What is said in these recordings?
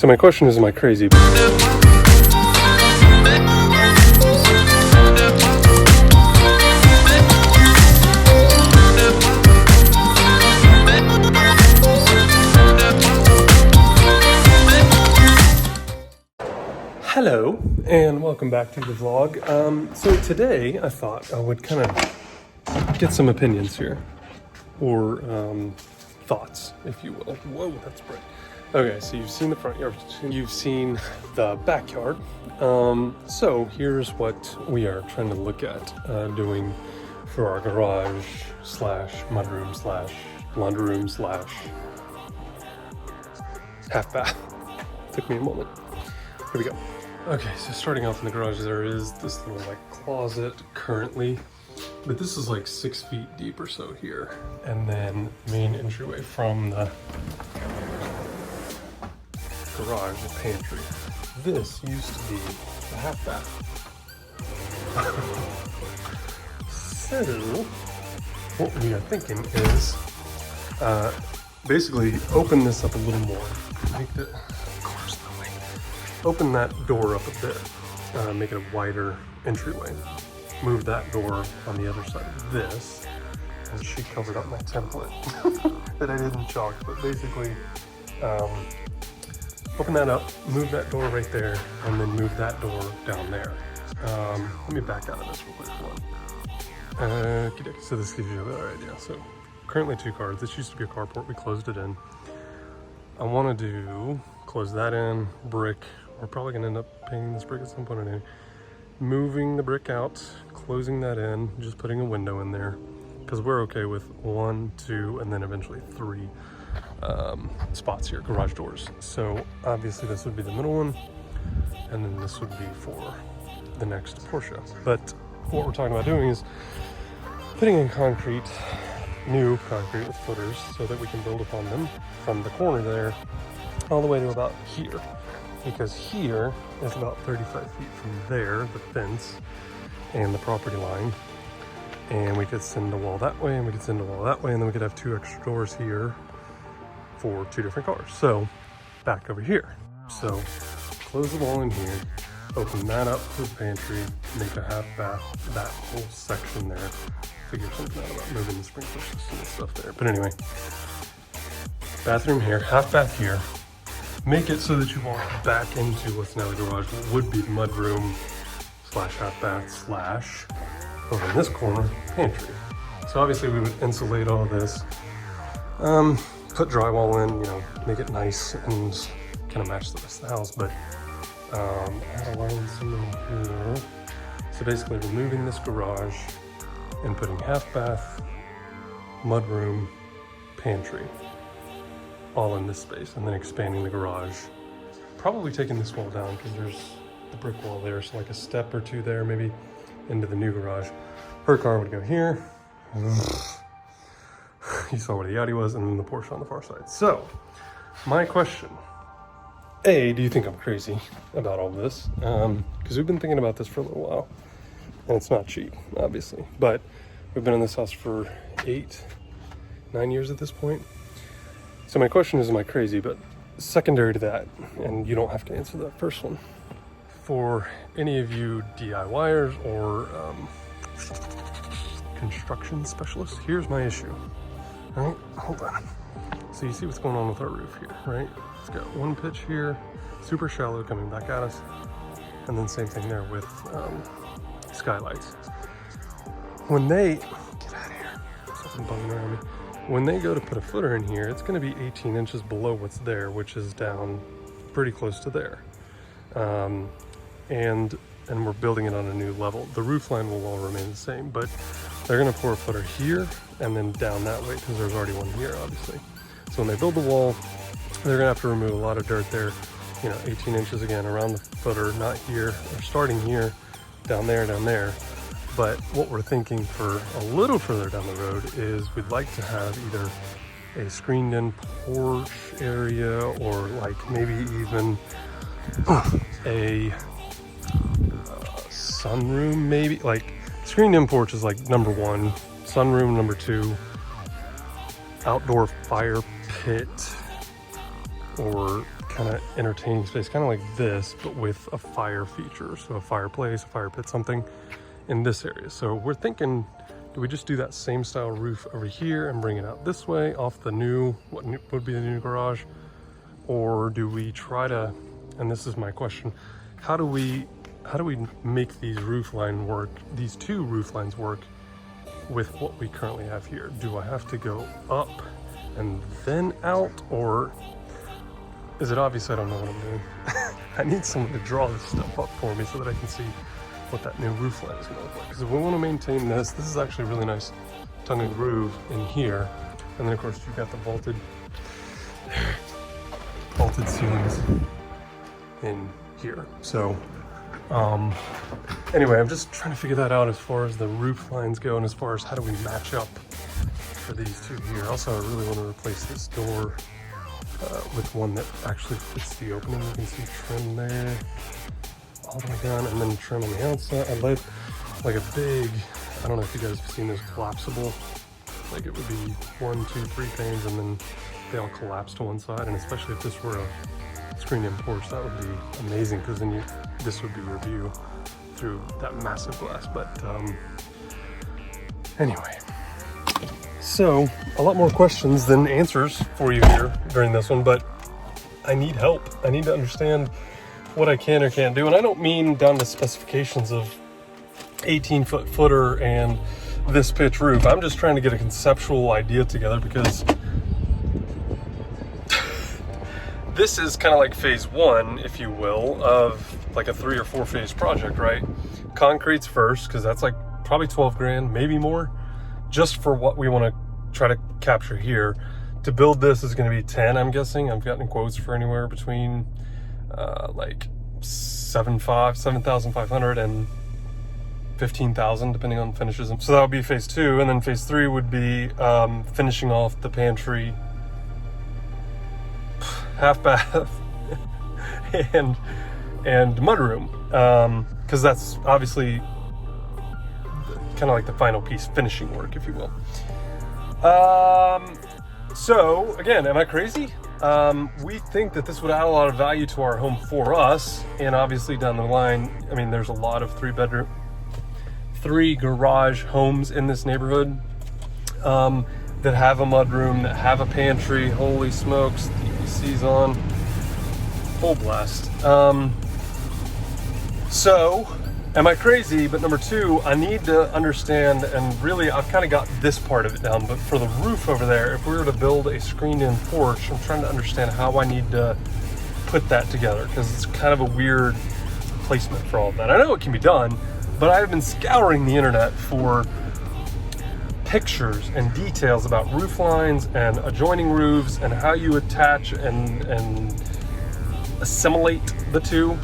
So my question is, am I crazy? Hello, and welcome back to the vlog. So today I thought I would kind of get some opinions here, or thoughts, if you will. Whoa, that's bright. Okay, so you've seen the front yard, you've seen the backyard. So here's what we are trying to look at doing for our garage slash mudroom slash laundry room slash half bath. Took me a moment. Here we go. Okay, so starting off in the garage, there is this little like closet currently, but this is like 6 feet deep or so here. And then main entryway from the garage, the pantry. This used to be the half bath. So what we are thinking is basically open this up a little more. Make the cars that way. Open that door up a bit. Make it a wider entryway. Move that door on the other side of this. And she covered up my template that I didn't chalk, but basically open that up, move that door right there, and then move that door down there. Let me back out of this real quick. So this gives you a better idea. So currently 2 cars. This used to be a carport. We closed it in. I want to close that in, brick. We're probably going to end up painting this brick at some point or another. Moving the brick out, closing that in, just putting a window in there, because we're okay with 1, 2, and then eventually 3 spots here, garage doors. So obviously this would be the middle one, and then this would be for the next Porsche. But what we're talking about doing is putting in concrete, new concrete with footers, so that we can build upon them from the corner there all the way to about here, because here is about 35 feet from there, the fence and the property line. And we could send a wall that way, and we could send a wall that way, and then we could have 2 extra doors here for 2 different cars. So back over here. So close the wall in here, open that up to the pantry, make a half bath, that whole section there. Figure something out about moving the sprinkler system and stuff there. But anyway, bathroom here, half bath here. Make it so that you walk back into what's now the garage, what would be the mudroom slash half bath slash over in this corner, pantry. So obviously we would insulate all this, put drywall in, you know, make it nice and kind of match the rest of the house, but add a line somewhere here. So basically removing this garage and putting half bath, mudroom, pantry, all in this space, and then expanding the garage. Probably taking this wall down because there's the brick wall there, so like a step or 2 there, maybe into the new garage. Her car would go here. You saw where the Yachty was, and then the Porsche on the far side. So, my question. A, do you think I'm crazy about all this? Because we've been thinking about this for a little while. And it's not cheap, obviously. But we've been in this house for 8, 9 years at this point. So my question is, am I crazy? But secondary to that, and you don't have to answer that first one. For any of you DIYers or construction specialists, here's my issue. All right, hold on. So you see what's going on with our roof here, right? It's got 1 pitch here, super shallow coming back at us, and then same thing there with skylights. When they, get out of here, something bugging around me. When they go to put a footer in here, it's gonna be 18 inches below what's there, which is down pretty close to there. And we're building it on a new level. The roof line will all remain the same, but they're gonna pour a footer here and then down that way, because there's already one here, obviously. So when they build the wall, they're gonna have to remove a lot of dirt there, you know, 18 inches again around the footer, not here, or starting here, down there. But what we're thinking for a little further down the road is we'd like to have either a screened in porch area, or like maybe even a sunroom, maybe. Like screened in porch is like number 1, sunroom number 2, outdoor fire pit, or kind of entertaining space, kind of like this, but with a fire feature. So a fireplace, a fire pit, something in this area. So we're thinking, do we just do that same style roof over here and bring it out this way off the new, what would be the new garage? Or do we try to, and this is my question, how do we make these roof line work, these two roof lines work with what we currently have here? Do I have to go up and then out, or is it obvious I don't know what I'm doing? I need someone to draw this stuff up for me so that I can see what that new roof line is going to look like. Because if we want to maintain this is actually a really nice tongue and groove in here. And then of course you've got the vaulted ceilings in here. So anyway, I'm just trying to figure that out as far as the roof lines go, and as far as how do we match up for these two here. Also, I really want to replace this door with one that actually fits the opening. You can see trim there all the way down, and then trim on the outside. I like a big, I don't know if you guys have seen this collapsible, like it would be 1, 2, 3 panes and then they all collapse to one side. And especially if this were a screened-in porch, that would be amazing, because then this would be your view through that massive glass. But anyway, so a lot more questions than answers for you here during this one, but I need help. I need to understand what I can or can't do. And I don't mean down to specifications of 18-foot footer and this pitch roof. I'm just trying to get a conceptual idea together, because this is kind of like phase 1, if you will, of like a 3 or 4 phase project, right? Concrete's first, because that's like probably 12 grand, maybe more, just for what we want to try to capture here. To build this is going to be 10, I'm guessing. I've gotten quotes for anywhere between like 7,500 and 15,000, depending on finishes. So that would be phase 2, and then phase 3 would be finishing off the pantry, half bath, and mudroom, because that's obviously kind of like the final piece, finishing work, if you will. So again, am I crazy? We think that this would add a lot of value to our home for us, and obviously down the line, I mean, there's a lot of 3 garage homes in this neighborhood that have a mudroom, that have a pantry. Holy smokes, the EC's on full blast. So am I crazy? But number 2, I need to understand, and really I've kind of got this part of it down, but for the roof over there, if we were to build a screened-in porch, I'm trying to understand how I need to put that together, because it's kind of a weird placement for all of that. I know it can be done, but I've been scouring the internet for pictures and details about roof lines and adjoining roofs and how you attach and assimilate the two.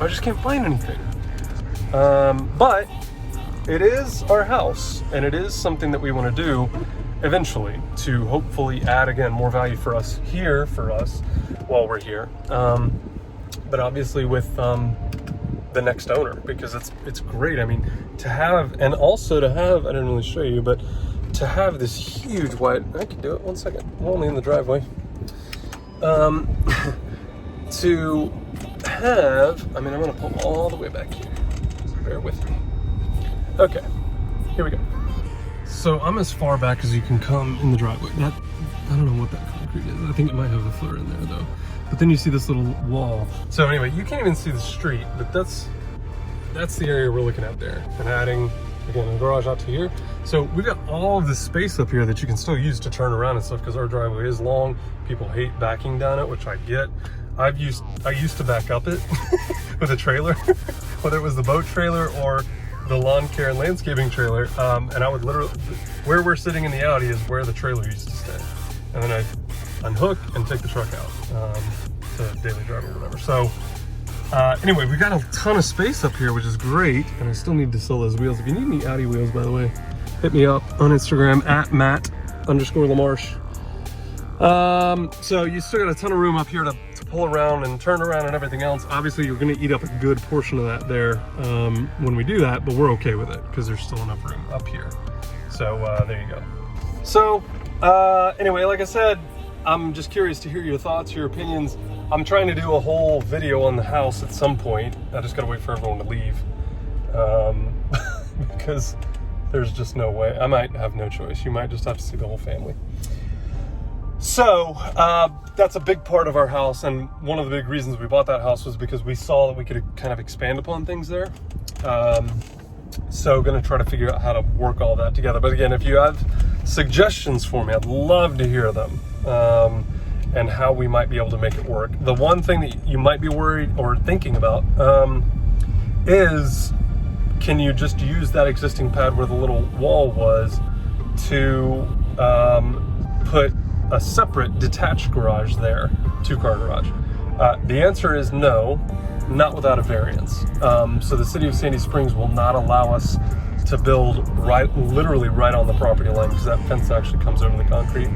I just can't find anything. But it is our house, and it is something that we want to do eventually to hopefully add, again, more value for us here, while we're here. But obviously with the next owner, because it's great. I mean, to have, and also to have, I didn't really show you, but to have this huge wide, I can do it, 1 second, I'm only in the driveway. To have, I mean, I'm gonna pull all the way back here. Bear with me. Okay, here we go. So I'm as far back as you can come in the driveway. I don't know what that concrete is. I think it might have a footer in there though. But then you see this little wall. So anyway, you can't even see the street, but that's the area we're looking at there. And adding, again, a garage out to here. So we've got all of this space up here that you can still use to turn around and stuff, because our driveway is long. People hate backing down it, which I get. I used to back up it with a trailer, whether it was the boat trailer or the lawn care and landscaping trailer. And I would literally, where we're sitting in the Audi is where the trailer used to stay. And then I unhook and take the truck out to daily drive or whatever. So anyway, we got a ton of space up here, which is great. And I still need to sell those wheels. If you need any Audi wheels, by the way, hit me up on Instagram at Matt_LaMarsh. So you still got a ton of room up here to pull around and turn around and everything else. Obviously, you're going to eat up a good portion of that there when we do that, but we're okay with it because there's still enough room up here. So there you go. So anyway, like I said, I'm just curious to hear your thoughts, your opinions I'm trying to do a whole video on the house at some point. I just gotta wait for everyone to leave. Because there's just no way. I might have no choice. You might just have to see the whole family. So that's a big part of our house, and one of the big reasons we bought that house was because we saw that we could kind of expand upon things there. So going to try to figure out how to work all that together. But again, if you have suggestions for me, I'd love to hear them, and how we might be able to make it work. The one thing that you might be worried or thinking about is, can you just use that existing pad where the little wall was to put a separate detached garage there, 2-car garage? The answer is no, not without a variance. So the city of Sandy Springs will not allow us to build literally right on the property line, because that fence actually comes over the concrete.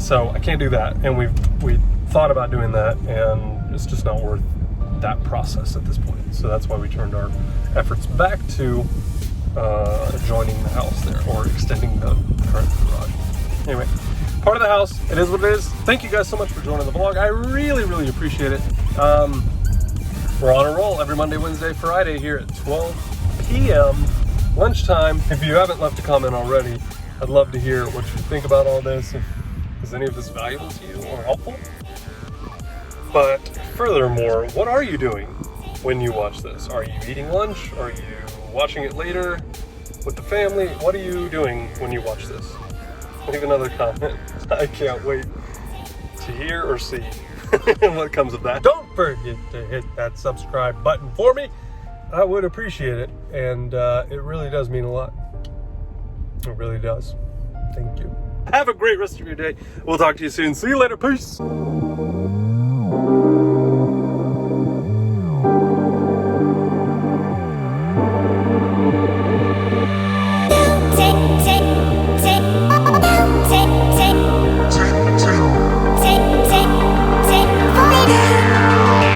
So I can't do that, and we thought about doing that, and it's just not worth that process at this point. So that's why we turned our efforts back to joining the house there, or extending the current garage. Anyway, part of the house, it is what it is. Thank you guys so much for joining the vlog. I really, really appreciate it. We're on a roll every Monday, Wednesday, Friday here at 12 p.m. lunchtime. If you haven't left a comment already, I'd love to hear what you think about all this. Is any of this valuable to you or helpful? But furthermore, what are you doing when you watch this? Are you eating lunch? Are you watching it later with the family? What are you doing when you watch this? Leave another comment. I can't wait to hear or see what comes of that. Don't forget to hit that subscribe button for me. I would appreciate it, and it really does mean a lot. It really does. Thank you. Have a great rest of your day. We'll talk to you soon. See you later. Peace.